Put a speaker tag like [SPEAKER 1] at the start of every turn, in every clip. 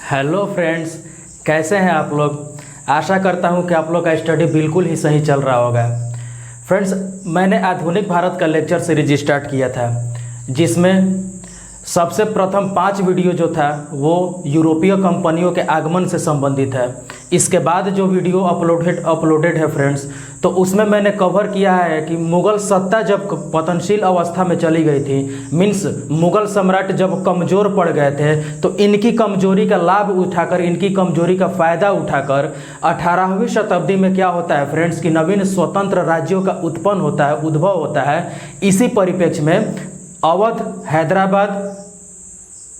[SPEAKER 1] Hello friends, कैसे हैं आप लोग। आशा करता हूं कि आप लोग का स्टडी बिल्कुल ही सही चल रहा होगा। फ्रेंड्स, मैंने आधुनिक भारत का लेक्चर सीरीज स्टार्ट किया था, जिसमें सबसे प्रथम 5 वीडियो जो था वो यूरोपीय कंपनियों के आगमन से संबंधित है। इसके बाद जो वीडियो अपलोडेड है फ्रेंड्स, तो उसमें मैंने कवर किया है कि मुग़ल सत्ता जब पतनशील अवस्था में चली गई थी, मीन्स मुग़ल सम्राट जब कमज़ोर पड़ गए थे, तो इनकी कमज़ोरी का लाभ उठाकर, इनकी कमज़ोरी का फ़ायदा उठाकर 18वीं शताब्दी में क्या होता है फ्रेंड्स कि नवीन स्वतंत्र राज्यों का उद्भव होता है। इसी परिप्रेक्ष्य में अवध, हैदराबाद,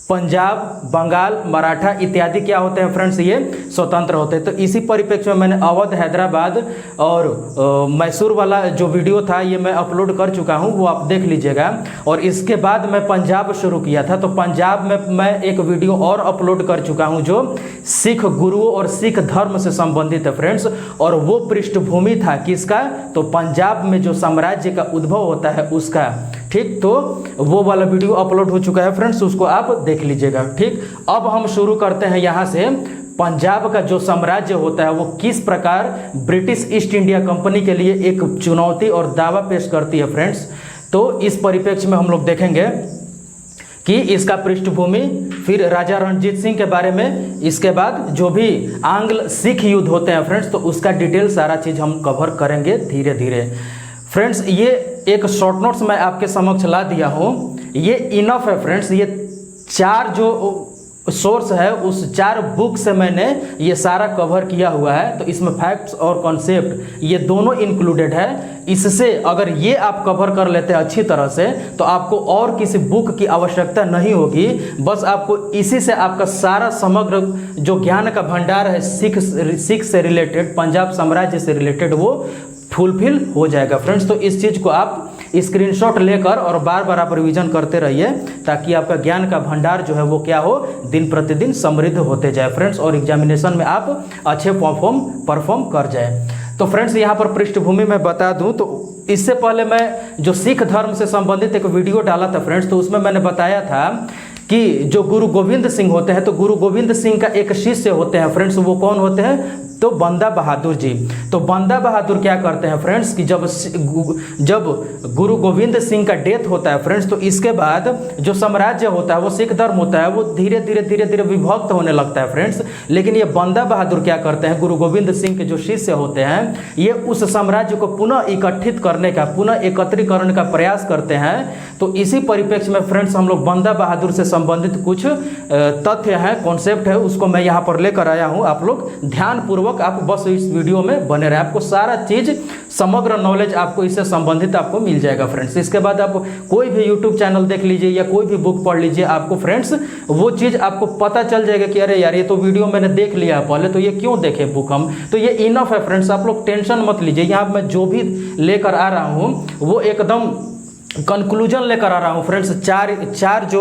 [SPEAKER 1] पंजाब, बंगाल, मराठा इत्यादि क्या होते हैं फ्रेंड्स, ये स्वतंत्र होते हैं। तो इसी परिप्रेक्ष्य में मैंने अवध, हैदराबाद और मैसूर वाला जो वीडियो था ये मैं अपलोड कर चुका हूँ, वो आप देख लीजिएगा। और इसके बाद मैं पंजाब शुरू किया था, तो पंजाब में मैं एक वीडियो और अपलोड कर चुका हूँ जो सिख गुरुओं और सिख धर्म से संबंधित है फ्रेंड्स। और वो पृष्ठभूमि था किसका, तो पंजाब में जो साम्राज्य का उद्भव होता है उसका। ठीक, तो वो वाला वीडियो अपलोड हो चुका है फ्रेंड्स, उसको आप देख लीजिएगा। ठीक, अब हम शुरू करते हैं यहाँ से। पंजाब का जो साम्राज्य होता है वो किस प्रकार ब्रिटिश ईस्ट इंडिया कंपनी के लिए एक चुनौती और दावा पेश करती है फ्रेंड्स। तो इस परिप्रेक्ष्य में हम लोग देखेंगे कि इसका पृष्ठभूमि, फिर राजा रणजीत सिंह के बारे में, इसके बाद जो भी आंग्ल सिख युद्ध होते हैं फ्रेंड्स, तो उसका डिटेल सारा चीज़ हम कवर करेंगे धीरे धीरे। फ्रेंड्स, ये एक शॉर्ट नोट्स मैं आपके समक्ष ला दिया हूँ, ये इनफ है फ्रेंड्स। ये 4 जो सोर्स है उस 4 बुक से मैंने ये सारा कवर किया हुआ है। तो इसमें फैक्ट्स और कॉन्सेप्ट ये दोनों इंक्लूडेड है। इससे अगर ये आप कवर कर लेते हैं अच्छी तरह से, तो आपको और किसी बुक की आवश्यकता नहीं होगी। बस आपको इसी से आपका सारा समग्र जो ज्ञान का भंडार है सिख से रिलेटेड, पंजाब साम्राज्य से रिलेटेड, वो फुलफिल हो जाएगा फ्रेंड्स। तो इस चीज़ को आप स्क्रीनशॉट लेकर और बार बार आप रिवीजन करते रहिए, ताकि आपका ज्ञान का भंडार जो है वो क्या हो, दिन प्रतिदिन समृद्ध होते जाए फ्रेंड्स, और एग्जामिनेशन में आप अच्छे परफॉर्म कर जाए। तो फ्रेंड्स, यहाँ पर पृष्ठभूमि में बता दूं, तो इससे पहले मैं जो सिख धर्म से संबंधित एक वीडियो डाला था फ्रेंड्स, तो उसमें मैंने बताया था कि जो गुरु गोविंद सिंह होते हैं, तो गुरु गोविंद सिंह का एक शिष्य होते हैं फ्रेंड्स, वो कौन होते हैं, तो बंदा बहादुर जी। तो बंदा बहादुर क्या करते हैं फ्रेंड्स कि जब गुरु गोविंद सिंह का डेथ होता है फ्रेंड्स, तो इसके बाद जो साम्राज्य होता है, वो सिख धर्म होता है, वो धीरे धीरे विभक्त होने लगता है फ्रेंड्स। लेकिन ये बंदा बहादुर क्या करते हैं, गुरु गोविंद सिंह के जो शिष्य होते हैं, ये उस साम्राज्य को पुनः इकट्ठित करने का, पुनः एकत्रीकरण का प्रयास करते हैं। तो इसी परिप्रेक्ष्य में फ्रेंड्स हम लोग बंदा बहादुर से संबंधित कुछ तथ्य हैं, कॉन्सेप्ट है, उसको मैं यहाँ पर लेकर आया हूँ। आप लोग ध्यानपूर्वक आप बस इस वीडियो में बने रहे, आपको सारा चीज, समग्र नॉलेज आपको इससे संबंधित आपको मिल जाएगा फ्रेंड्स। इसके बाद आप कोई भी यूट्यूब चैनल देख लीजिए या कोई भी बुक पढ़ लीजिए, आपको फ्रेंड्स वो चीज आपको पता चल जाएगा कि अरे यार, ये तो वीडियो मैंने देख लिया पहले, तो ये क्यों देखे बुक हम। तो ये इनफ है फ्रेंड्स, आप लोग टेंशन मत लीजिए। यहाँ मैं जो भी लेकर आ रहा हूँ वो एकदम कंक्लूजन लेकर आ रहा हूँ फ्रेंड्स। चार जो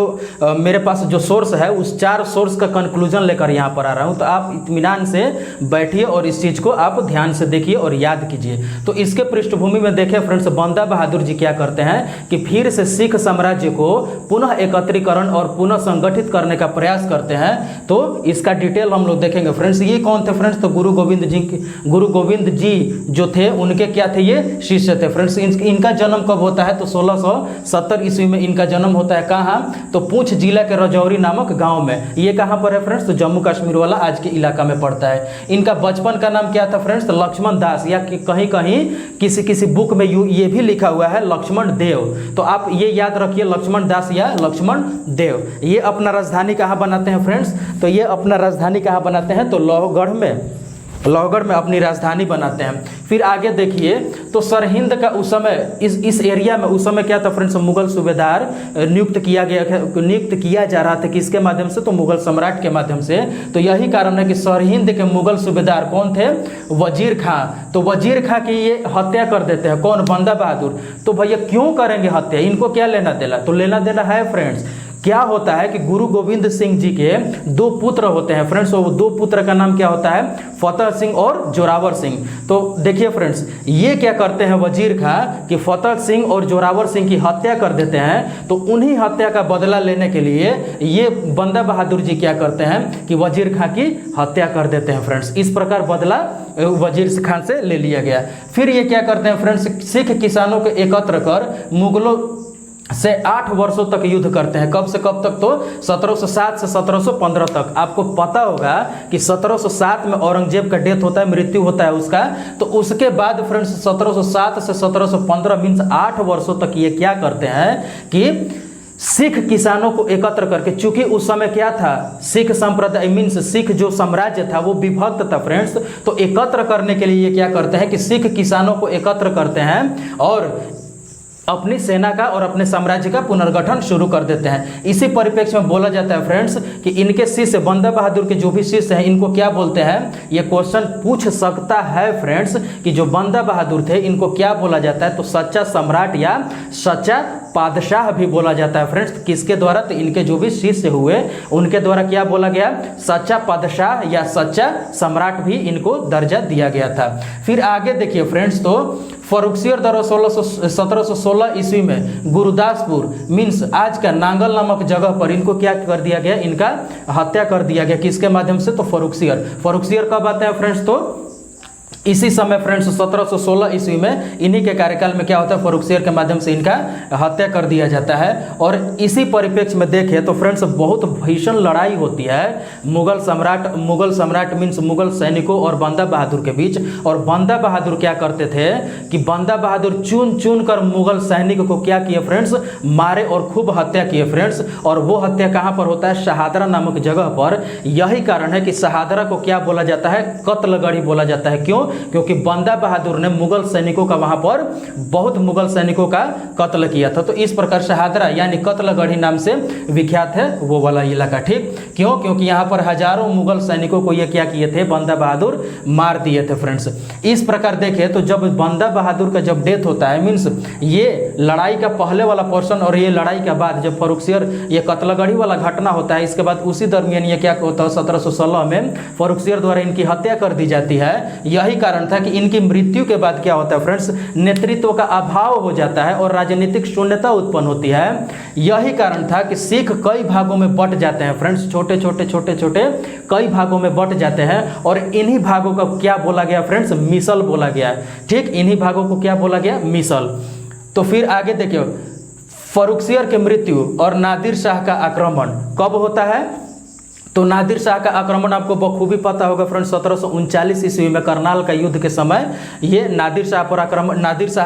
[SPEAKER 1] मेरे पास जो सोर्स है, उस 4 सोर्स का कंक्लूजन लेकर यहाँ पर आ रहा हूँ। तो आप इत्मीनान से बैठिए और इस चीज़ को आप ध्यान से देखिए और याद कीजिए। तो इसके पृष्ठभूमि में देखें फ्रेंड्स, बंदा बहादुर जी क्या करते हैं कि फिर से सिख साम्राज्य को पुनः एकत्रीकरण और पुनः संगठित करने का प्रयास करते हैं। तो इसका डिटेल हम लोग देखेंगे फ्रेंड्स। ये कौन थे फ्रेंड्स, तो गुरु गोविंद जी जो थे, उनके क्या थे, ये शिष्य थे फ्रेंड्स। इनका जन्म कब होता है, तो 1670 ईस्वी में इनका जन्म होता है। कहाँ, तो पूंछ जिला के रजौरी नामक गांव में। ये कहाँ पर है फ्रेंड्स, तो जम्मू कश्मीर वाला आज के इलाका में पड़ता है। इनका बचपन का नाम क्या था फ्रेंड्स, तो लक्ष्मण दास, या कहीं कहीं किसी बुक में ये भी लिखा हुआ है लक्ष्मण देव। तो आप ये याद रखिए, लक्ष्मण दास या लक्ष्मण देव। ये अपना राजधानी कहाँ बनाते हैं फ्रेंड्स, तो ये अपना राजधानी कहाँ बनाते हैं, तो लोहगढ़ में अपनी राजधानी बनाते हैं। फिर आगे देखिए, तो सरहिंद का उस समय इस एरिया में उस समय क्या था फ्रेंड्स, मुगल सूबेदार नियुक्त किया जा रहा था। किसके माध्यम से, तो मुगल सम्राट के माध्यम से। तो यही कारण है कि सरहिंद के मुगल सूबेदार कौन थे, वजीर खां। तो वजीर खां की ये हत्या कर देते हैं, कौन, बंदा बहादुर। तो भैया क्यों करेंगे हत्या, इनको क्या लेना देना, तो लेना देना है फ्रेंड्स क्या होता है कि गुरु गोविंद सिंह जी के दो पुत्र होते हैं फ्रेंड्स। वो दो पुत्र का नाम क्या होता है, फतेह सिंह और जोरावर सिंह। तो देखिए फ्रेंड्स, ये क्या करते हैं वजीर खां कि फतेह सिंह और जोरावर सिंह की हत्या कर देते हैं। तो उन्हीं हत्या का बदला लेने के लिए ये बंदा बहादुर जी क्या करते हैं कि वजीर खां की हत्या कर देते हैं फ्रेंड्स। इस प्रकार बदला वजीर खान से ले लिया गया। फिर ये क्या करते हैं फ्रेंड्स, सिख किसानों को एकत्र कर मुगलों से 8 वर्षों तक युद्ध करते हैं। कब से कब तक, तो 1707 से 1715 तक। आपको पता होगा कि 1707 में औरंगजेब का डेथ होता है, मृत्यु होता है उसका। तो उसके बाद फ्रेंड्स 1707 से 1715 मीन्स 8 वर्षों तक ये क्या करते हैं कि सिख किसानों को एकत्र करके, चूंकि उस समय क्या था, सिख संप्रदाय मीन्स सिख जो साम्राज्य था वो विभक्त था फ्रेंड्स। तो एकत्र करने के लिए ये क्या करते हैं कि सिख किसानों को एकत्र करते हैं और अपनी सेना का और अपने साम्राज्य का पुनर्गठन शुरू कर देते हैं। इसी परिप्रेक्ष्य में बोला जाता है फ्रेंड्स कि इनके शिष्य बंदा बहादुर के जो भी शिष्य हैं इनको क्या बोलते हैं, ये क्वेश्चन पूछ सकता है फ्रेंड्स कि जो बंदा बहादुर थे इनको क्या बोला जाता है, तो सच्चा सम्राट या सच्चा पादशाह भी बोला जाता है फ्रेंड्स। किसके द्वारा, तो इनके जो भी शिष्य हुए उनके द्वारा क्या बोला गया, सच्चा पादशाह या सच्चा सम्राट भी इनको दर्जा दिया गया था। फिर आगे देखिए फ्रेंड्स, तो फर्रुखसियर द्वारा 1716 ईस्वी में गुरुदासपुर मीन्स आज का नांगल नामक जगह पर इनको क्या कर दिया गया, इनका हत्या कर दिया गया। किसके माध्यम से, तो फर्रुखसियर कब आते हैं फ्रेंड्स, तो इसी समय फ्रेंड्स 1716 ईस्वी में इन्हीं के कार्यकाल में क्या होता है, फर्रुखसियर के माध्यम से इनका हत्या कर दिया जाता है। और इसी परिप्रेक्ष्य में देखें तो फ्रेंड्स बहुत भीषण लड़ाई होती है मुगल सम्राट मीन्स मुगल सैनिकों और बंदा बहादुर के बीच। और बंदा बहादुर क्या करते थे कि बंदा बहादुर चुन चुन कर मुगल सैनिक को क्या किए फ्रेंड्स, मारे और खूब हत्या किए फ्रेंड्स। और वो हत्या कहाँ पर होता है, शहादरा नामक जगह पर। यही कारण है कि शहादरा को क्या बोला जाता है, कत्लगढ़ी बोला जाता है। क्यों, क्योंकि बंदा बहादुर ने मुगल सैनिकों का वहां पर बहुत मुगल सैनिकों का कत्ल किया था। तो इस प्रकार शहादरा यानी कत्लगढ़ी नाम से विख्यात है वो वाला इलाका। ठीक, क्यों, क्योंकि यहाँ पर हजारों मुगल सैनिकों को ये क्या किए थे, बंदा बहादुर मार दिए थे फ्रेंड्स। इस प्रकार देखे तो जब बंदा बहादुर का जब डेथ होता है मीन्स ये लड़ाई का पहले वाला पोर्शन और ये लड़ाई के बाद जब फर्रुखसियर ये कत्लगढ़ी वाला घटना होता है, इसके बाद उसी दरमियान ये क्या होता है, 1716 में फर्रुखसियर द्वारा इनकी हत्या कर दी जाती है। यही कारण था कि इनकी मृत्यु के बाद क्या होता है फ्रेंड्स, नेतृत्व का अभाव हो जाता है और राजनीतिक शून्यता उत्पन्न होती है। यही कारण था कि सिख कई भागों में बट जाते हैं फ्रेंड्स, छोटे छोटे कई भागों में बट जाते हैं। और इन्हीं भागों का क्या बोला गया फ्रेंड्स, मिसल बोला गया। ठीक, इन्हीं भागों को क्या बोला गया, मिसल। तो फिर आगे देखिए, फर्रुखसियर की मृत्यु और नादिर शाह का आक्रमण कब होता है, तो नादिर शाह का आक्रमण आपको बखूबी पता होगा फ्रेंड्स, 1739 ईस्वी में करनाल का युद्ध के समय ये नादिर शाह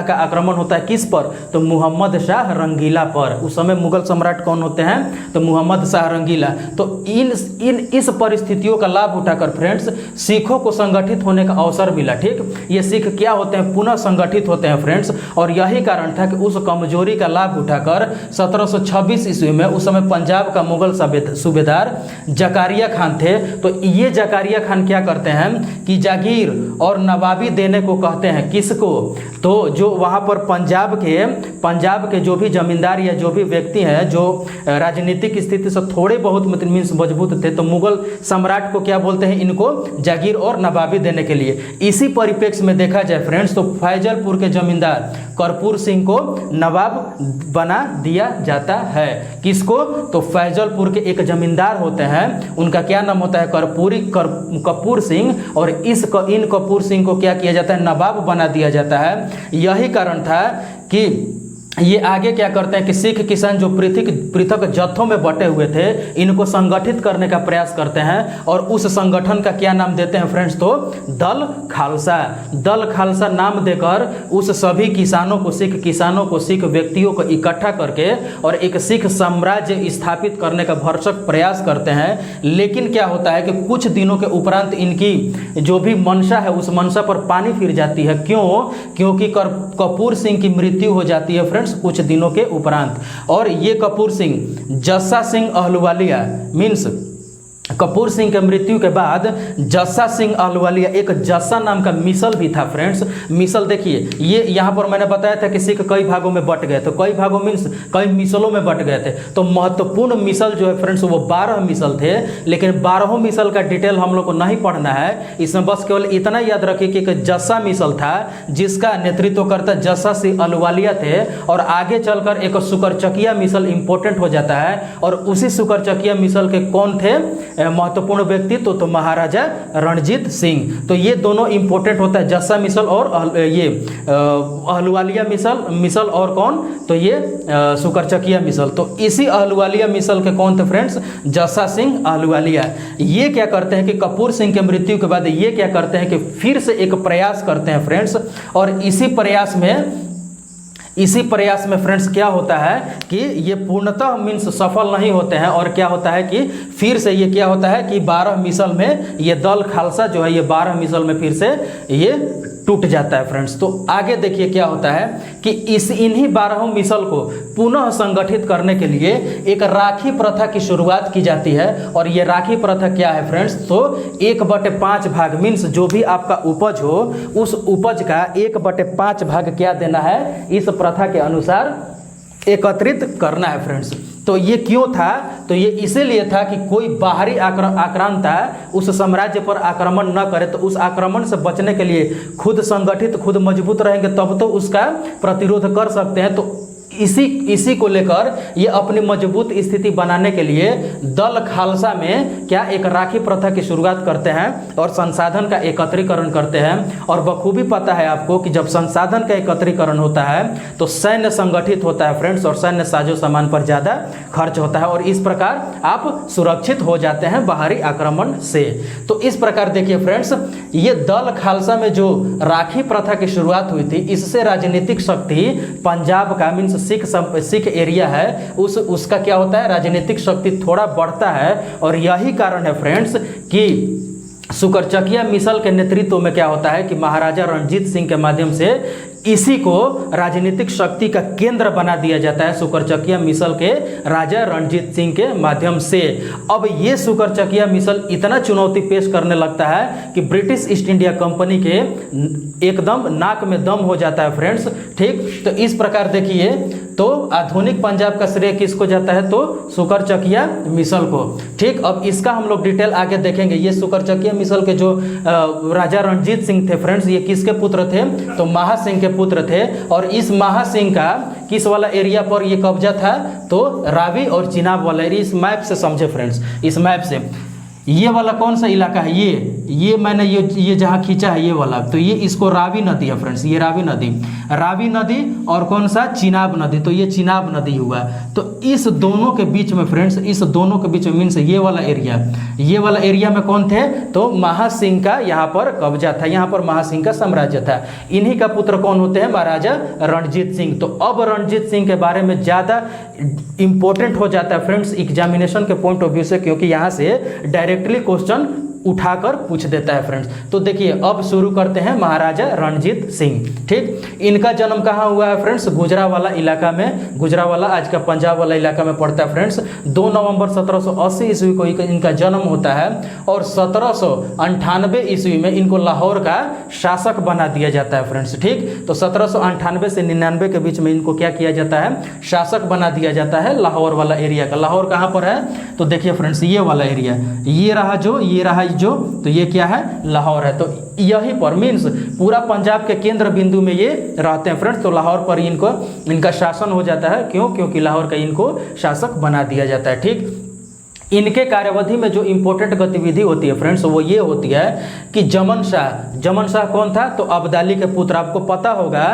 [SPEAKER 1] का आक्रमण होता है। किस पर, तो मुहम्मद शाह रंगीला पर। उस समय मुगल सम्राट कौन होते हैं, तो मुहम्मद शाह रंगीला। तो इस परिस्थितियों का लाभ उठाकर फ्रेंड्स सिखों को संगठित होने का अवसर मिला। ठीक, ये सिख क्या होते हैं, पुनः संगठित होते हैं फ्रेंड्स। और यही कारण था कि उस कमजोरी का लाभ उठाकर 1726 ईस्वी में उस समय पंजाब का मुगल सूबेदार जकारिया खान थे। तो ये जकारिया खान क्या करते हैं कि जागीर और नवाबी देने को कहते हैं। किसको, तो जो वहाँ पर पंजाब के जो भी जमींदार या जो भी व्यक्ति हैं जो राजनीतिक स्थिति से थोड़े बहुत मीन्स मजबूत थे, तो मुगल सम्राट को क्या बोलते हैं, इनको जागीर और नवाबी देने के लिए। इसी परिप्रेक्ष्य में देखा जाए फ्रेंड्स तो फैजलपुर के जमींदार कर्पूर सिंह को नवाब बना दिया जाता है। किसको, तो फैजलपुर के एक जमींदार होते हैं, उनका क्या नाम होता है, कपूर सिंह। और इन कपूर सिंह को क्या किया जाता है, नवाब बना दिया जाता है। यही कारण था कि ये आगे क्या करते हैं कि सिख किसान जो पृथक जत्थों में बटे हुए थे इनको संगठित करने का प्रयास करते हैं। और उस संगठन का क्या नाम देते हैं फ्रेंड्स, तो दल खालसा नाम देकर उस सभी सिख किसानों को सिख व्यक्तियों को इकट्ठा करके और एक सिख साम्राज्य स्थापित करने का भरसक प्रयास करते हैं। लेकिन क्या होता है कि कुछ दिनों के उपरांत इनकी जो भी मंशा है उस मंशा पर पानी फिर जाती है। क्यों, क्योंकि कपूर सिंह की मृत्यु हो जाती है फ्रेंड्स कुछ दिनों के उपरांत। और ये कपूर सिंह जस्सा सिंह अहलुवालिया मीन्स कपूर सिंह के मृत्यु के बाद जस्सा सिंह अहलुवालिया, एक जस्सा नाम का मिसल भी था फ्रेंड्स। मिसल देखिए, ये यहाँ पर मैंने बताया था कि सिख कई भागों में बट गए, तो कई भागों मीन्स कई मिसलों में बट गए थे। तो महत्वपूर्ण मिसल जो है फ्रेंड्स वो 12 मिसल थे, लेकिन 12 मिसल का डिटेल हम लोग को नहीं पढ़ना है। इसमें बस केवल इतना याद रखिए कि एक जस्सा मिसल था जिसका नेतृत्व करता जस्सा सिंह अहलुवालिया थे, और आगे चलकर एक सुकरचकिया मिसल इंपॉर्टेंट हो जाता है, और उसी सुकरचकिया मिसल के कौन थे महत्वपूर्ण व्यक्तित्व, तो महाराजा रणजीत सिंह। तो ये दोनों इंपॉर्टेंट होता है, जस्सा मिसल और ये अहलुवालिया मिसल और कौन, तो ये सुकरचकिया मिसल। तो इसी अहलुवालिया मिसल के कौन थे फ्रेंड्स, जस्सा सिंह अहलुवालिया। ये क्या करते हैं कि कपूर सिंह के मृत्यु के बाद ये क्या करते हैं कि फिर से एक प्रयास करते हैं फ्रेंड्स, और इसी प्रयास में फ्रेंड्स क्या होता है कि ये पूर्णतः मीन्स सफल नहीं होते हैं, और क्या होता है कि फिर से ये क्या होता है कि 12 मिसल में ये दल खालसा जो है ये 12 मिसल में फिर से ये टूट जाता है फ्रेंड्स। तो आगे देखिए क्या होता है कि इन्हीं 12 मिसल को पुनः संगठित करने के लिए एक राखी प्रथा की शुरुआत की जाती है। और ये राखी प्रथा क्या है फ्रेंड्स, तो 1/5 भाग मीन्स जो भी आपका उपज हो उस उपज का 1/5 भाग क्या देना है, इस प्रथा के अनुसार एकत्रित करना है फ्रेंड्स। तो ये क्यों था, तो ये इसीलिए था कि कोई बाहरी आक्रांता उस साम्राज्य पर आक्रमण न करे, तो उस आक्रमण से बचने के लिए खुद संगठित खुद मजबूत रहेंगे तब तो उसका प्रतिरोध कर सकते हैं। तो इसी को लेकर ये अपनी मजबूत स्थिति बनाने के लिए दल खालसा में क्या एक राखी प्रथा की शुरुआत करते हैं और संसाधन का एकत्रीकरण करते हैं। और बखूबी पता है आपको कि जब संसाधन का एकत्रीकरण होता है तो सैन्य संगठित होता है फ्रेंड्स, और सैन्य साजो सामान पर ज़्यादा खर्च होता है, और इस प्रकार आप सुरक्षित हो जाते हैं बाहरी आक्रमण से। तो इस प्रकार देखिए फ्रेंड्स, ये दल खालसा में जो राखी प्रथा की शुरुआत हुई थी, इससे राजनीतिक शक्ति पंजाब का मीन्स सिख एरिया है उसका क्या होता है, राजनीतिक शक्ति थोड़ा बढ़ता है। और यही कारण है फ्रेंड्स कि सुकरचकिया मिसल के नेतृत्व में क्या होता है कि महाराजा रणजीत सिंह के माध्यम से इसी को राजनीतिक शक्ति का केंद्र बना दिया जाता है, सुकरचकिया मिसल के राजा रणजीत सिंह के माध्यम से। अब ये सुकरचकिया मिसल इतना चुनौती पेश करने लगता है कि ब्रिटिश ईस्ट इंडिया कंपनी के एकदम नाक में दम हो जाता है फ्रेंड्स। ठीक, तो इस प्रकार देखिए, तो आधुनिक पंजाब का श्रेय किसको जाता है, तो सुकरचकिया मिसल को। ठीक, अब इसका हम लोग डिटेल आगे देखेंगे। ये सुकरचकिया मिसल के जो राजा रणजीत सिंह थे फ्रेंड्स, ये किसके पुत्र थे, तो महासिंह के पुत्र थे। और इस महासिंह का किस वाला एरिया पर ये कब्जा था, तो रावी और चिनाब वाला एरिया। इस मैप से समझे फ्रेंड्स, इस मैप से ये वाला कौन सा इलाका है, ये मैंने ये जहाँ खींचा है ये वाला, तो ये इसको रावी नदी है फ्रेंड्स, ये रावी नदी और कौन सा चिनाब नदी, तो ये चिनाब नदी हुआ। तो इस दोनों के बीच में फ्रेंड्स, इस दोनों के बीच में मीन्स ये वाला एरिया में कौन थे, तो महासिंह का यहाँ पर कब्जा था, यहाँ पर महासिंह का साम्राज्य था। इन्हीं का पुत्र कौन होते हैं, महाराजा रणजीत सिंह। तो अब रणजीत सिंह के बारे में ज़्यादा इंपॉर्टेंट हो जाता है फ्रेंड्स एग्जामिनेशन के पॉइंट ऑफ व्यू से, क्योंकि यहाँ से डायरेक्टली क्वेश्चन उठाकर पूछ देता है फ्रेंड्स। तो देखिए अब शुरू करते हैं महाराजा रणजीत सिंह। ठीक, इनका जन्म कहाँ हुआ है फ्रेंड्स, गुजरावाला इलाका में। गुजरावाला आज का पंजाब वाला इलाका में पड़ता है फ्रेंड्स। 2 नवंबर 1780 ईस्वी को इनका जन्म होता है, और 1798 ईस्वी में इनको लाहौर का शासक बना दिया जाता है फ्रेंड्स। ठीक, तो 1798 से 99 के बीच में इनको क्या किया जाता है, शासक बना दिया जाता है लाहौर वाला एरिया का। लाहौर कहाँ पर है, तो देखिए फ्रेंड्स ये वाला एरिया, ये रहा जो, तो ये क्या है, लाहौर है। तो यही पर मीन्स पूरा पंजाब के केंद्र बिंदु में ये रहते हैं फ्रेंड्स। तो लाहौर पर इनका शासन हो जाता है, क्योंकि लाहौर का इनको शासक बना दिया जाता है। ठीक, इनके कार्यवधि में जो इंपॉर्टेंट गतिविधि होती है फ्रेंड्स, वो ये होती है कि जमन शाह कौन था, तो अब्दाली के पुत्र। आपको पता होगा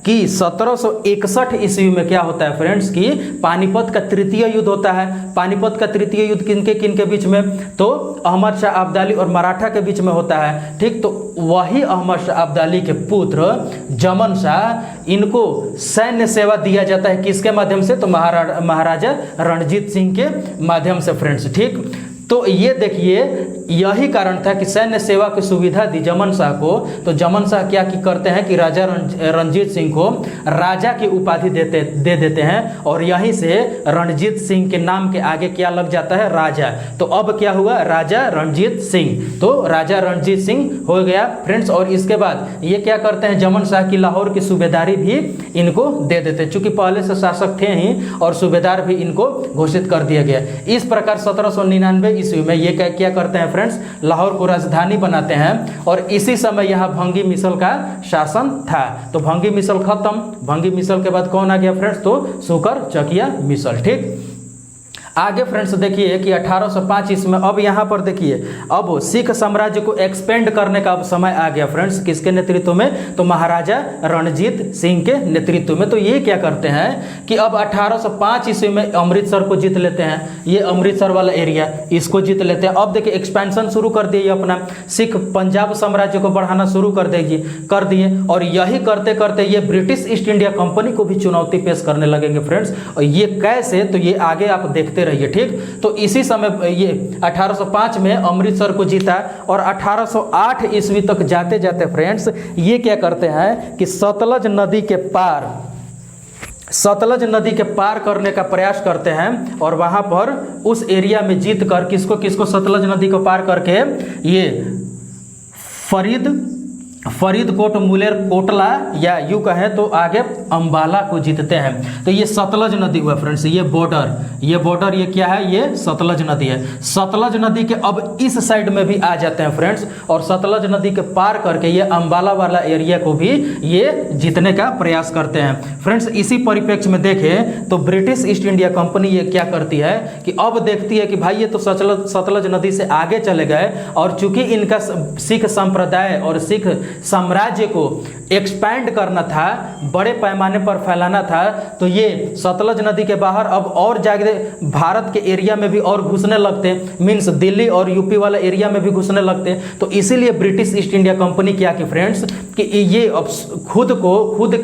[SPEAKER 1] कि 1761 ईस्वी में क्या होता है फ्रेंड्स कि पानीपत का तृतीय युद्ध होता है। पानीपत का तृतीय युद्ध किनके बीच में, तो अहमद शाह अब्दाली और मराठा के बीच में होता है। ठीक, तो वही अहमद शाह अब्दाली के पुत्र जमन शाह, इनको सैन्य सेवा दिया जाता है किसके माध्यम से, तो महाराजा रणजीत सिंह के माध्यम से फ्रेंड्स। ठीक, तो ये देखिए यही कारण था कि सैन्य सेवा की सुविधा दी जमन शाह को। तो जमन शाह क्या करते हैं कि राजा रणजीत सिंह को राजा की उपाधि दे देते हैं, और यहीं से रणजीत सिंह के नाम के आगे क्या लग जाता है, राजा। तो अब क्या हुआ, राजा रणजीत सिंह। तो राजा रणजीत सिंह हो गया फ्रेंड्स। और इसके बाद ये क्या करते हैं, जमन शाह की लाहौर की सूबेदारी भी इनको दे देते हैं, चूंकि पहले से शासक थे ही और सूबेदार भी इनको घोषित कर दिया गया। इस प्रकार 1799 ईस्वी में ये क्या करते हैं फ्रेंड्स, लाहौर को राजधानी बनाते हैं। और इसी समय यहाँ भंगी मिसल का शासन था। तो भंगी मिसल खत्म, भंगी मिसल के बाद कौन आ गया फ्रेंड्स, तो शुकर चकिया मिसल। ठीक, आगे फ्रेंड्स देखिए कि 1805 ईस्वी में, अब यहाँ पर देखिए, अब सिख साम्राज्य को एक्सपेंड करने का अब समय आ गया फ्रेंड्स। किसके नेतृत्व में, तो महाराजा रणजीत सिंह के नेतृत्व में। तो ये क्या करते हैं कि अब 1805 ईस्वी में अमृतसर को जीत लेते हैं, ये अमृतसर वाला एरिया इसको जीत लेते हैं। अब देखिए एक्सपेंशन शुरू कर दिए अपना, सिख पंजाब साम्राज्य को बढ़ाना शुरू कर दिए। और यही करते करते ये ब्रिटिश ईस्ट इंडिया कंपनी को भी चुनौती पेश करने लगेंगे फ्रेंड्स। और ये कैसे, तो ये आगे आप देखते रहिए। ठीक, तो इसी समय ये 1805 में अमृतसर को जीता, और 1808 ईस्वी तक जाते जाते फ्रेंड्स ये क्या करते हैं कि सतलज नदी के पार करने का प्रयास करते हैं। और वहां पर उस एरिया में जीत कर किसको सतलज नदी को पार करके ये फरीदकोट, मुलेर कोटला, या यूं कहें तो आगे अंबाला को जीतते हैं। तो ये सतलज नदी हुआ फ्रेंड्स, ये बॉर्डर ये क्या है, ये सतलज नदी है। सतलज नदी के अब इस साइड में भी आ जाते हैं फ्रेंड्स, और सतलज नदी के पार करके ये अंबाला वाला एरिया को भी ये जीतने का प्रयास करते हैं फ्रेंड्स। इसी परिप्रेक्ष्य में देखें तो ब्रिटिश ईस्ट इंडिया कंपनी ये क्या करती है कि अब देखती है कि भाई ये तो सतलज नदी से आगे चले गए, और चूंकि इनका सिख संप्रदाय और सिख साम्राज्य को एक्सपैंड करना था, बड़े पैमाने पर फैलाना था, तो ये सतलज नदी के बाहर अब और जाके भारत के एरिया में भी और घुसने लगते, मींस दिल्ली और यूपी वाला एरिया में भी घुसने लगते। तो इसीलिए ब्रिटिश ईस्ट इंडिया कंपनी क्या की फ्रेंड्स कि ये अब खुद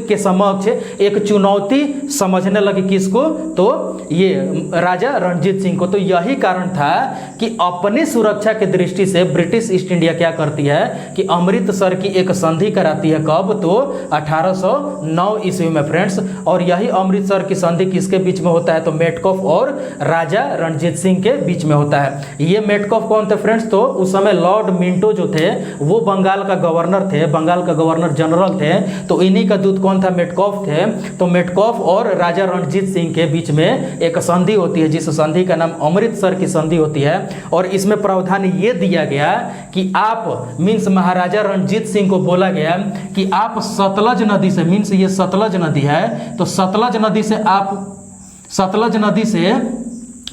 [SPEAKER 1] के समक्ष एक चुनौती समझने लगी, किसको, तो ये राजा रणजीत सिंह को। तो यही कारण था कि अपनी सुरक्षा की दृष्टि से ब्रिटिश ईस्ट इंडिया क्या करती है कि अमृतसर की एक संधि कराती है। कब, तो 1809 ईस्वी में फ्रेंड्स। और यही अमृतसर की संधि किसके बीच में होता है, तो मेटकॉफ और राजा रणजीत सिंह के बीच में होता है। ये मेटकॉफ कौन थे फ्रेंड्स, तो उस समय लॉर्ड मिंटो जो थे वो बंगाल का गवर्नर थे, बंगाल का गवर्नर जनरल थे। तो इन्हीं का दूत कौन था, मेटकॉफ थे। तो मेटकॉफ और राजा रणजीत सिंह के बीच में एक संधि होती है, जिस संधि का नाम अमृतसर की संधि होती है। और इसमें प्रावधान ये दिया गया कि आप मीन्स महाराजा रणजीत सिंह को बोला गया कि आप सतलज नदी से, मीन्स ये सतलज नदी है, तो सतलज नदी से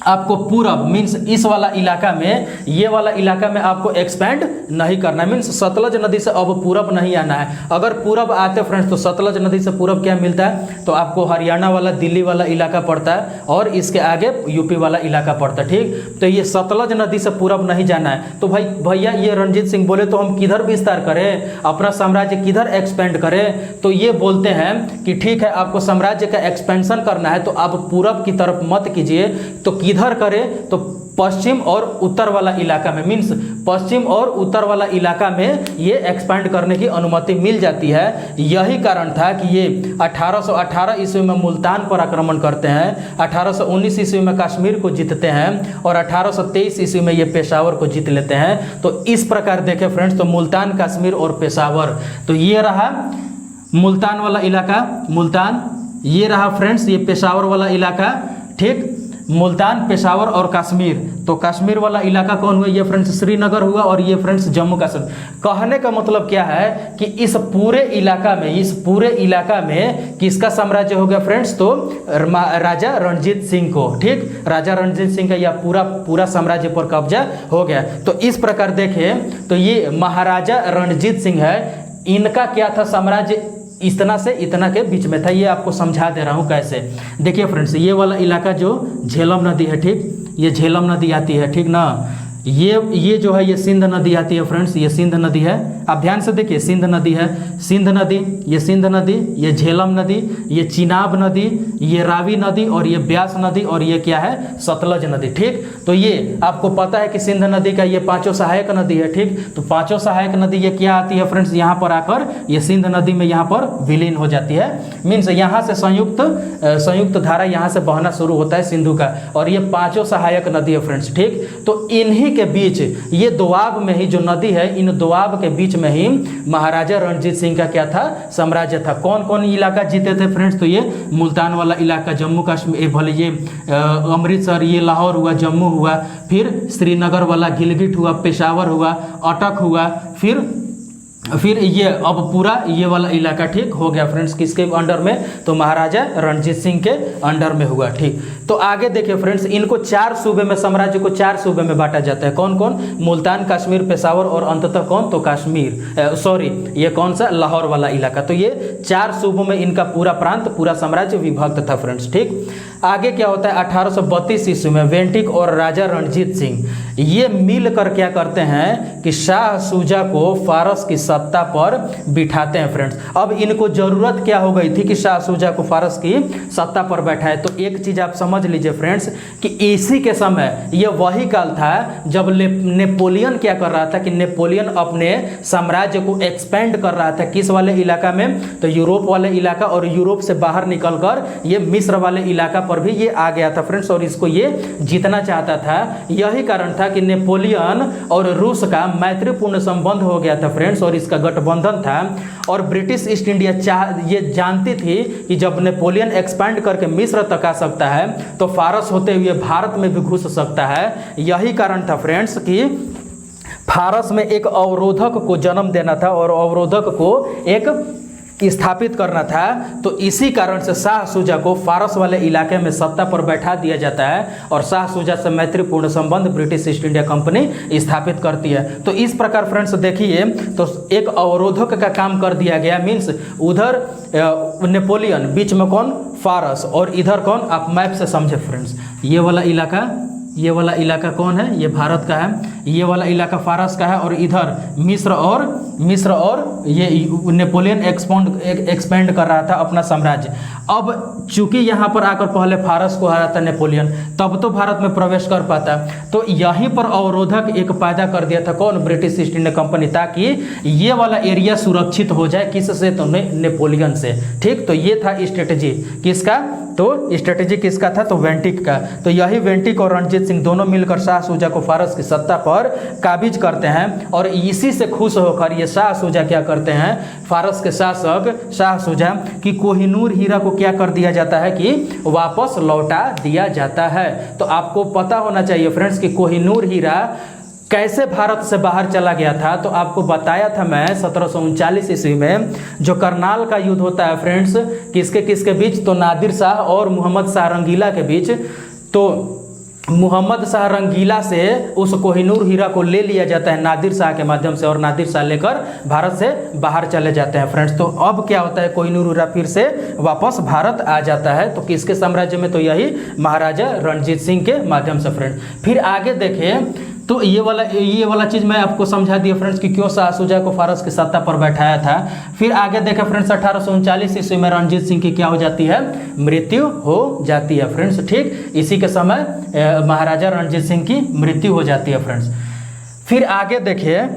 [SPEAKER 1] आपको पूरब मीन्स इस वाला इलाका में, ये वाला इलाका में आपको एक्सपेंड नहीं करना है, मीन्स सतलज नदी से अब पूरब नहीं आना है। अगर पूरब आते फ्रेंड्स तो सतलज नदी से पूरब क्या मिलता है, तो आपको हरियाणा वाला, दिल्ली वाला इलाका पड़ता है, और इसके आगे यूपी वाला इलाका पड़ता है। ठीक, तो ये सतलज नदी से पूरब नहीं जाना है। तो भैया ये रणजीत सिंह बोले तो हम किधर विस्तार करें, अपना साम्राज्य किधर एक्सपेंड करें। तो ये बोलते हैं कि ठीक है, आपको साम्राज्य का एक्सपेंशन करना है तो आप पूरब की तरफ मत कीजिए, तो किधर करें, तो पश्चिम और उत्तर वाला इलाका में, मीन्स पश्चिम और उत्तर वाला इलाका में ये एक्सपेंड करने की अनुमति मिल जाती है। यही कारण था कि ये 1818 ईस्वी में मुल्तान पर आक्रमण करते हैं, 1819 ईस्वी में कश्मीर को जीतते हैं, और 1823 ईस्वी में ये पेशावर को जीत लेते हैं। तो इस प्रकार देखें फ्रेंड्स, तो मुल्तान, कश्मीर और पेशावर, तो ये रहा मुल्तान वाला इलाका, मुल्तान, ये रहा फ्रेंड्स ये पेशावर वाला इलाका। ठीक, मुल्तान, पेशावर और कश्मीर। तो कश्मीर वाला इलाका कौन हुआ, ये फ्रेंड्स श्रीनगर हुआ, और ये फ्रेंड्स जम्मू कश्मीर। कहने का मतलब क्या है कि इस पूरे इलाका में किसका साम्राज्य हो गया फ्रेंड्स, तो राजा रणजीत सिंह को। ठीक, राजा रणजीत सिंह का यह पूरा साम्राज्य पर कब्जा हो गया। तो इस प्रकार देखें तो ये महाराजा रणजीत सिंह है, इनका क्या था, साम्राज्य इतना से इतना के बीच में था। ये आपको समझा दे रहा हूँ कैसे। देखिए फ्रेंड्स, ये वाला इलाका जो झेलम नदी है, ठीक, ये झेलम नदी आती है, ठीक ना, ये जो है ये सिंध नदी आती है फ्रेंड्स, ये सिंध नदी है। आप ध्यान से देखिए, सिंध नदी है, सिंध नदी, ये सिंध नदी, ये झेलम नदी, ये चिनाब नदी, ये रावी नदी और ये ब्यास नदी और ये क्या है, सतलज नदी। ठीक, तो ये आपको पता है कि सिंध नदी का ये पांचों सहायक नदी है। ठीक, तो पांचों सहायक नदी ये क्या आती है फ्रेंड्स, यहाँ पर आकर ये सिंध नदी में यहाँ पर विलीन हो जाती है। मीन्स यहाँ से संयुक्त धारा यहाँ से बहना शुरू होता है सिंधु का, और ये पांचों सहायक नदी है फ्रेंड्स। ठीक, तो इन्हीं के बीच ये दोआब में ही जो नदी है, इन दोआब के बीच में ही महाराजा रणजीत सिंह का क्या था, साम्राज्य था। कौन कौन इलाका जीते थे फ्रेंड्स, तो ये मुल्तान वाला इलाका, जम्मू कश्मीर, भले ये अमृतसर, ये लाहौर हुआ, जम्मू हुआ, फिर श्रीनगर वाला गिलगिट हुआ, पेशावर हुआ, अटक हुआ, फिर ये अब पूरा ये वाला इलाका ठीक हो गया फ्रेंड्स, किसके अंडर में, तो महाराजा रणजीत सिंह के अंडर में हुआ। ठीक, तो आगे देखिए फ्रेंड्स, इनको 4 सूबे में, साम्राज्य को 4 सूबे में बांटा जाता है। कौन कौन, मुल्तान, कश्मीर, पेशावर और अंततः कौन, तो कश्मीर, ये कौन सा, लाहौर वाला इलाका। तो ये 4 सूबों में इनका पूरा प्रांत, पूरा साम्राज्य विभक्त था फ्रेंड्स। ठीक, आगे क्या होता है, 1832 ईस्वी में वेंटिक और राजा रणजीत सिंह ये मिलकर क्या करते हैं कि शाह शुजा को फारस की सत्ता पर बिठाते हैं फ्रेंड्स। अब इनको जरूरत क्या हो गई थी कि शाह शुजा को फारस की सत्ता पर बैठाए। तो एक चीज आप समझ लीजिए फ्रेंड्स कि इसी के समय ये वही काल था जब नेपोलियन क्या कर रहा था कि नेपोलियन अपने साम्राज्य को एक्सपेंड कर रहा था। किस वाले इलाका में, तो यूरोप वाले इलाका, और यूरोप से बाहर निकलकर ये मिस्र वाले इलाका पर भी ये आ गया था फ्रेंड्स, और इसको ये जीतना चाहता था। यही कारण था कि नेपोलियन और रूस का मैत्रीपूर्ण संबंध हो गया था फ्रेंड्स, और इसका गठबंधन था। और ब्रिटिश ईस्ट इंडिया ये जानती थी कि जब नेपोलियन एक्सपैंड करके मिस्र तक आ सकता है तो फारस होते हुए भारत में भी घुस सकता है। यही कारण था फ्रेंड्स कि फारस में एक अवरोधक को जन्म देना था और अवरोधक को एक स्थापित करना था। तो इसी कारण से शाह शुजा को फारस वाले इलाके में सत्ता पर बैठा दिया जाता है और शाह शुजा से मैत्रीपूर्ण संबंध ब्रिटिश ईस्ट इंडिया कंपनी स्थापित करती है। तो इस प्रकार फ्रेंड्स देखिए, तो एक अवरोधक का काम कर दिया गया। मीन्स उधर नेपोलियन, बीच में कौन, फारस, और इधर कौन, आप मैप से समझे फ्रेंड्स, ये वाला इलाका कौन है, ये भारत का है, ये वाला इलाका फारस का है, और इधर मिस्र और ये नेपोलियन एक्सपेंड कर रहा था अपना साम्राज्य। अब चूंकि यहाँ पर आकर पहले फारस को हराता नेपोलियन, तब तो भारत में प्रवेश कर पाता। तो यहीं पर अवरोधक एक पैदा कर दिया था, कौन, ब्रिटिश ईस्ट इंडिया कंपनी, ताकि ये वाला एरिया सुरक्षित हो जाए। किससे, तो नेपोलियन से। ठीक, तो ये था स्ट्रेटेजी किसका, तो स्ट्रेटेजी किसका था, तो वेंटिक का। तो यही वेंटिक और रणजीत सिंह दोनों मिलकर शाह शुजा को फारस की सत्ता पर काबिज करते हैं, और इसी से खुश होकर ये शाह शुजा क्या करते हैं, फारस के शासक शाह शुजा की कोहिनूर हीरा को क्या कर दिया जाता है कि वापस लौटा दिया जाता है। तो आपको पता होना चाहिए फ्रेंड्स कि कोहिनूर हीरा कैसे भारत से बाहर चला गया था। तो आपको बताया था मैं 1739 ईस्वी में जो करनाल का युद्ध होता है फ्रेंड्स, किसके किसके बीच, तो नादिर शाह और मोहम्मद शाह रंगीला के बीच। तो मोहम्मद शाह रंगीला से उस कोहिनूर हीरा को ले लिया जाता है नादिर शाह के माध्यम से, और नादिर शाह लेकर भारत से बाहर चले जाते हैं फ्रेंड्स। तो अब क्या होता है, कोहिनूर हीरा फिर से वापस भारत आ जाता है। तो किसके साम्राज्य में, तो यही महाराजा रणजीत सिंह के माध्यम से फ्रेंड्स। फिर आगे देखें, तो ये वाला चीज़ मैं आपको समझा दिया फ्रेंड्स कि क्यों शाह शुजा को फारस की सत्ता पर बैठाया था। फिर आगे देखें फ्रेंड्स, 1839 ईस्वी में रणजीत सिंह की क्या हो जाती है, मृत्यु हो जाती है फ्रेंड्स। ठीक, इसी के समय महाराजा रणजीत सिंह की मृत्यु हो जाती है फ्रेंड्स। फिर आगे देखिए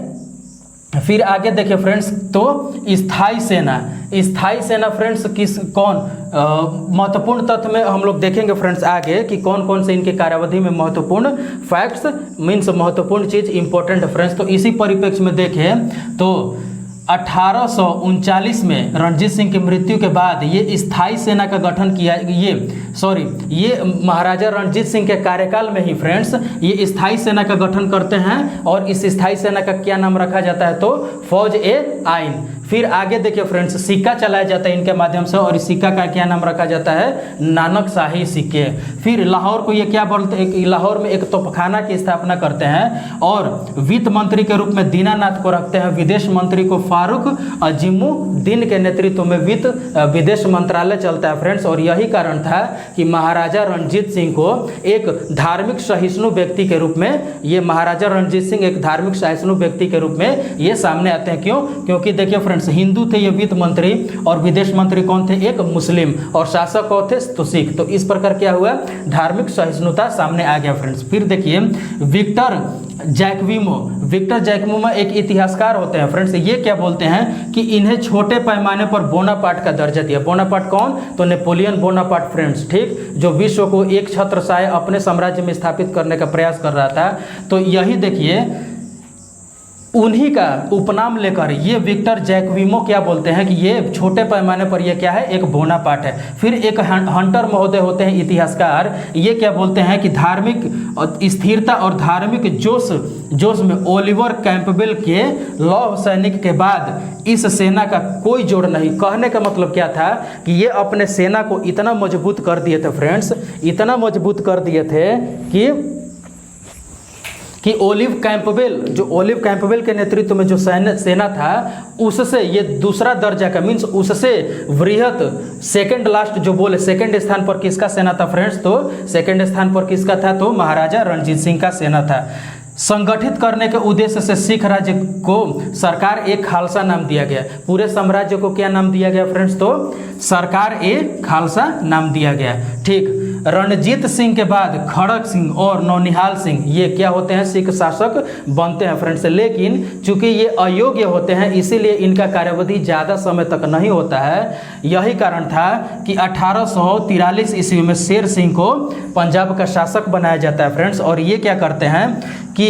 [SPEAKER 1] फ्रेंड्स, तो स्थायी सेना फ्रेंड्स कौन महत्वपूर्ण तथ्य में हम लोग देखेंगे फ्रेंड्स आगे कि कौन कौन से इनके कार्यावधि में महत्वपूर्ण फैक्ट्स, मीन्स महत्वपूर्ण चीज इंपॉर्टेंट फ्रेंड्स। तो इसी परिप्रेक्ष्य में देखें तो 1839 में रणजीत सिंह की मृत्यु के बाद ये स्थायी सेना का गठन किया, ये महाराजा रणजीत सिंह के कार्यकाल में ही फ्रेंड्स ये स्थायी सेना का गठन करते हैं। और इस स्थायी सेना का क्या नाम रखा जाता है, तो फौज ए आइन। फिर आगे देखिए फ्रेंड्स, सिक्का चलाया जाता है इनके माध्यम से, और इस सिक्का का क्या नाम रखा जाता है, नानक शाही सिक्के। फिर लाहौर को ये क्या बोलते हैं, लाहौर में एक तोपखाना की स्थापना करते हैं, और वित्त मंत्री के रूप में दीनानाथ को रखते हैं, विदेश मंत्री को फारूक अजीमुद्दीन के नेतृत्व में विदेश मंत्रालय चलता है फ्रेंड्स। और यही कारण था कि महाराजा रणजीत सिंह को एक धार्मिक सहिष्णु व्यक्ति के रूप में, ये महाराजा रणजीत सिंह एक धार्मिक सहिष्णु व्यक्ति के रूप में ये सामने आते हैं। क्यों? क्योंकि देखिए फ्रेंड्स, हिंदू थे ये वित्त मंत्री, और विदेश मंत्री कौन थे, एक मुस्लिम, और शासक कौन थे, तो सिख। तो इस प्रकार क्या हुआ, धार्मिक सहिष्णुता सामने आ गया फ्रेंड्स। फिर देखिए विक्टर जैकविमो एक इतिहासकार होते हैं फ्रेंड्स। ये क्या बोलते हैं कि इन्हें छोटे पैमाने पर बोनापार्ट का दर्जा दिया। बोनापार्ट कौन, तो नेपोलियन बोनापार्ट फ्रेंड्स, ठीक, जो विश्व को एक छत्रछाया अपने साम्राज्य में स्थापित करने का प्रयास कर रहा था। तो यही देखिए उन्हीं का उपनाम लेकर ये विक्टर जैकविमो क्या बोलते हैं कि ये छोटे पैमाने पर ये क्या है, एक बोनापार्ट है। फिर एक हंटर महोदय होते हैं इतिहासकार, ये क्या बोलते हैं कि धार्मिक स्थिरता और धार्मिक जोश में ओलिवर कैंपबेल के लौह सैनिक के बाद इस सेना का कोई जोड़ नहीं। कहने का मतलब क्या था कि ये अपने सेना को इतना मजबूत कर दिए थे फ्रेंड्स, इतना मजबूत कर दिए थे कि ओलिव कैंपबेल के नेतृत्व में जो सेना था, उससे ये दूसरा दर्जा का मीन्स उससे वृहत सेकंड लास्ट जो बोले, सेकंड स्थान पर किसका सेना था फ्रेंड्स, तो सेकंड स्थान पर किसका था, तो महाराजा रणजीत सिंह का सेना था। संगठित करने के उद्देश्य से सिख राज्य को सरकार ए खालसा नाम दिया गया। पूरे साम्राज्य को क्या नाम दिया गया फ्रेंड्स, तो सरकार ए खालसा नाम दिया गया, ठीक। रणजीत सिंह के बाद खड़क सिंह और नौनिहाल सिंह ये क्या होते हैं, सिख शासक बनते हैं फ्रेंड्स। लेकिन चूंकि ये अयोग्य होते हैं इसीलिए इनका कार्यावधि ज़्यादा समय तक नहीं होता है। यही कारण था कि 1843 ईस्वी में शेर सिंह को पंजाब का शासक बनाया जाता है फ्रेंड्स। और ये क्या करते हैं कि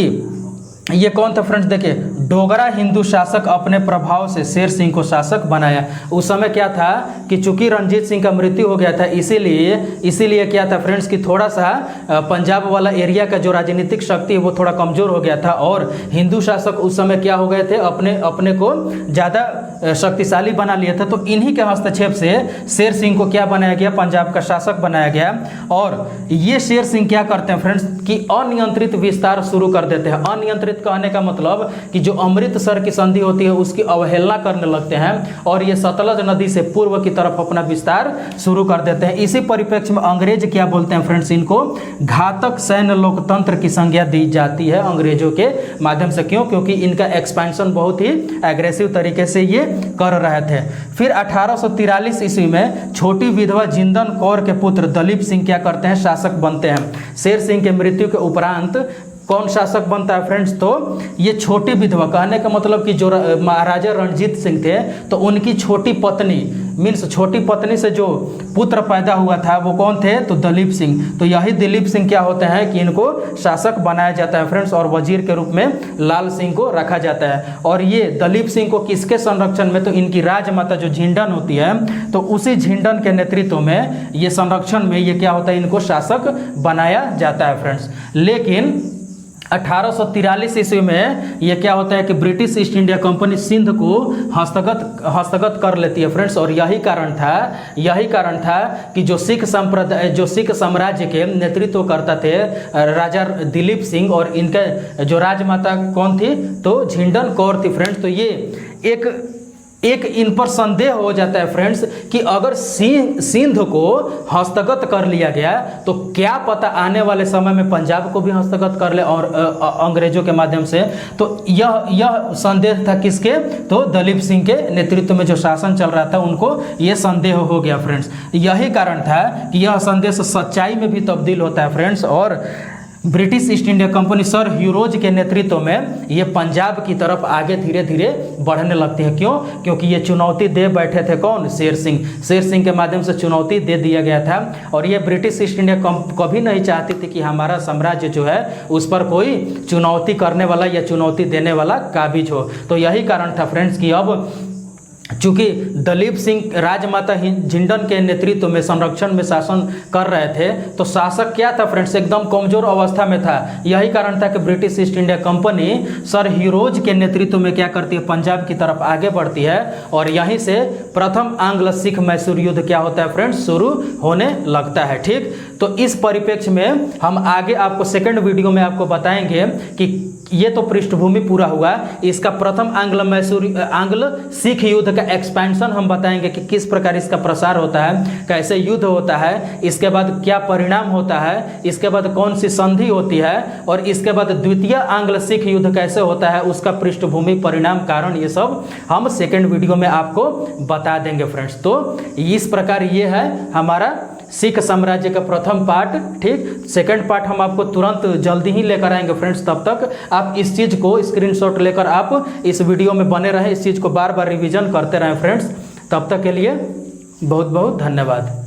[SPEAKER 1] ये कौन था फ्रेंड्स, देखिए डोगरा हिंदू शासक अपने प्रभाव से शेर सिंह को शासक बनाया। उस समय क्या था कि चूंकि रणजीत सिंह का मृत्यु हो गया था, इसीलिए क्या था फ्रेंड्स कि थोड़ा सा पंजाब वाला एरिया का जो राजनीतिक शक्ति है वो थोड़ा कमजोर हो गया था, और हिंदू शासक उस समय क्या हो गए थे, अपने को ज़्यादा शक्तिशाली बना लिया था। तो इन्हीं के हस्तक्षेप से शेर सिंह को क्या बनाया गया, पंजाब का शासक बनाया गया। और ये शेर सिंह क्या करते हैं फ्रेंड्स कि अनियंत्रित विस्तार शुरू कर देते हैं। अनियंत्रित कहने का मतलब कि जो अमृतसर की संधि होती है उसकी अवहेलना करने लगते हैं, और ये सतलज नदी से पूर्व की तरफ अपना विस्तार शुरू कर देते हैं। इसी परिप्रेक्ष्य में अंग्रेज क्या बोलते हैं फ्रेंड्स, इनको घातक सैन्य लोकतंत्र की संज्ञा दी जाती है अंग्रेजों के माध्यम से। क्यों? क्योंकि इनका एक्सपेंशन बहुत ही एग्रेसिव तरीके से ये कर रहे थे। फिर 1843 ईस्वी में छोटी विधवा जिंदन कौर के पुत्र दलीप सिंह क्या करते हैं, शासक बनते हैं। शेर सिंह के मृत्यु के उपरांत कौन शासक बनता है फ्रेंड्स, तो ये छोटी विधवा, कहने का मतलब कि जो महाराजा रणजीत सिंह थे तो उनकी छोटी पत्नी मीन्स छोटी पत्नी से जो पुत्र पैदा हुआ था वो कौन थे, तो दलीप सिंह। तो यही दिलीप सिंह क्या होते हैं कि इनको शासक बनाया जाता है फ्रेंड्स, और वजीर के रूप में लाल सिंह को रखा जाता है। और ये दलीप सिंह को किसके संरक्षण में, तो इनकी राजमाता जो झिंडन होती है तो उसी झिंडन के नेतृत्व में ये संरक्षण में ये क्या होता है, इनको शासक बनाया जाता है फ्रेंड्स। लेकिन 1843 ईस्वी में यह क्या होता है कि British East India Company Sindh को हस्तगत कर लेती है फ्रेंड्स। और यही कारण था कि जो सिख साम्राज्य के नेतृत्व करता थे राजा दिलीप सिंह, और इनके जो राजमाता कौन थी, तो झिंडन कौर थी फ्रेंड्स। तो ये एक इन पर संदेह हो जाता है फ्रेंड्स कि अगर सिंध को हस्तगत कर लिया गया तो क्या पता आने वाले समय में पंजाब को भी हस्तगत कर ले और अंग्रेजों के माध्यम से। तो यह संदेह था किसके, तो दलीप सिंह के नेतृत्व में जो शासन चल रहा था उनको यह संदेह हो गया फ्रेंड्स। यही कारण था कि यह संदेश सच्चाई में भी तब्दील होता है फ्रेंड्स। और British East India company sir Hugh Rose के नेतृत्व में ये पंजाब की तरफ आगे धीरे धीरे बढ़ने लगती है। क्यों? क्योंकि ये चुनौती दे बैठे थे कौन, शेर सिंह के माध्यम से चुनौती दे दिया गया था। और ये ब्रिटिश ईस्ट इंडिया कभी नहीं चाहती थी कि हमारा साम्राज्य जो है उस पर कोई चुनौती करने वाला या चुनौती देने वाला काबिज हो। तो यही कारण था फ्रेंड्स कि अब चूँकि दलीप सिंह राजमाता झिंडन के नेतृत्व में संरक्षण में शासन कर रहे थे, तो शासक क्या था फ्रेंड्स, एकदम कमज़ोर अवस्था में था। यही कारण था कि British East India company sir heroes के नेतृत्व में क्या करती है, पंजाब की तरफ आगे बढ़ती है, और यहीं से प्रथम आंग्ल सिख मैसूर युद्ध क्या होता है फ्रेंड्स, शुरू होने लगता है। ठीक, तो इस परिप्रेक्ष्य में हम आगे आपको सेकंड वीडियो में आपको बताएंगे कि ये तो पृष्ठभूमि पूरा हुआ, इसका प्रथम आंग्ल सिख युद्ध का एक्सपेंशन हम बताएंगे कि किस प्रकार इसका प्रसार होता है, कैसे युद्ध होता है, इसके बाद क्या परिणाम होता है, इसके बाद कौन सी संधि होती है, और इसके बाद द्वितीय आंग्ल सिख युद्ध कैसे होता है, उसका पृष्ठभूमि, परिणाम, कारण, ये सब हम सेकेंड वीडियो में आपको बता देंगे फ्रेंड्स। तो इस प्रकार ये है हमारा सिख साम्राज्य का प्रथम पार्ट। ठीक, सेकंड पार्ट हम आपको तुरंत जल्दी ही लेकर आएंगे फ्रेंड्स। तब तक आप इस चीज़ को स्क्रीनशॉट लेकर आप इस वीडियो में बने रहें, इस चीज़ को बार बार रिवीजन करते रहें फ्रेंड्स। तब तक के लिए बहुत बहुत धन्यवाद।